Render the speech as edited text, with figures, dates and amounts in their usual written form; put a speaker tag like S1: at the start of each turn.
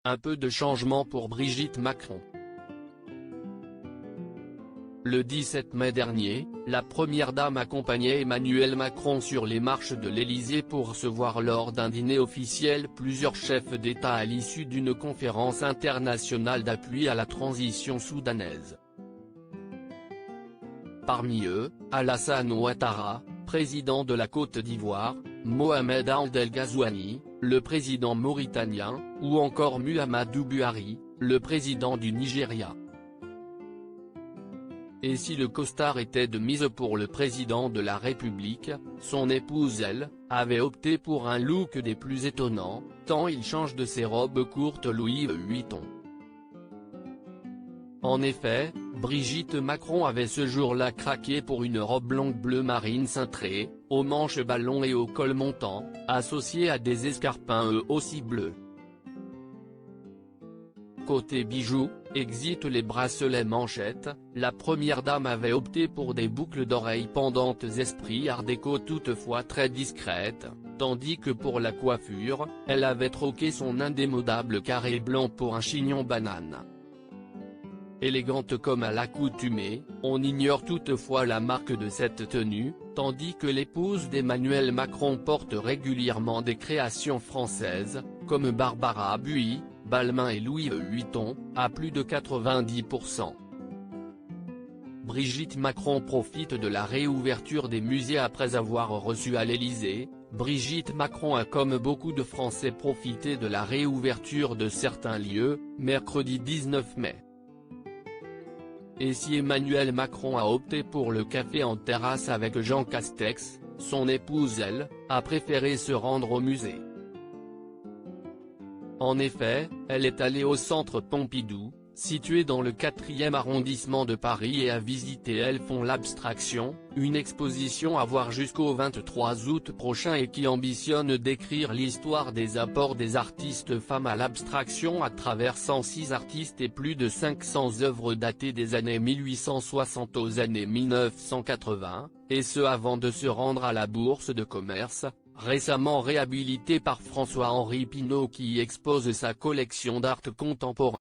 S1: un peu de changement pour Brigitte Macron. Le 17 mai dernier, la première dame accompagnait Emmanuel Macron sur les marches de l'Élysée pour recevoir lors d'un dîner officiel plusieurs chefs d'État à l'issue d'une conférence internationale d'appui à la transition soudanaise. Parmi eux, Alassane Ouattara, président de la Côte d'Ivoire, Mohamed Ould El Ghazouani, le président mauritanien, ou encore Muhammadu Buhari, le président du Nigeria. Et si le costard était de mise pour le président de la République, son épouse elle, avait opté pour un look des plus étonnants, tant il change de ses robes courtes Louis Vuitton. En effet, Brigitte Macron avait ce jour-là craqué pour une robe longue bleu marine cintrée, aux manches ballons et au col montant, associée à des escarpins eux aussi bleus. Côté bijoux, exit les bracelets manchettes, la première dame avait opté pour des boucles d'oreilles pendantes esprit art déco toutefois très discrètes, tandis que pour la coiffure, elle avait troqué son indémodable carré blanc pour un chignon banane. Élégante comme à l'accoutumée, on ignore toutefois la marque de cette tenue, tandis que l'épouse d'Emmanuel Macron porte régulièrement des créations françaises, comme Barbara Buie, Balmain et Louis Vuitton, à plus de 90%. Brigitte Macron profite de la réouverture des musées après avoir reçu à l'Élysée. Brigitte Macron a comme beaucoup de Français profité de la réouverture de certains lieux, mercredi 19 mai. Et si Emmanuel Macron a opté pour le café en terrasse avec Jean Castex, son épouse elle, a préféré se rendre au musée. En effet, elle est allée au centre Pompidou, situé dans le 4e arrondissement de Paris et a visité Elles font l'abstraction, une exposition à voir jusqu'au 23 août prochain et qui ambitionne d'écrire l'histoire des apports des artistes femmes à l'abstraction à travers 106 artistes et plus de 500 œuvres datées des années 1860 aux années 1980, et ce avant de se rendre à la Bourse de commerce, récemment réhabilitée par François-Henri Pinault qui y expose sa collection d'art contemporain.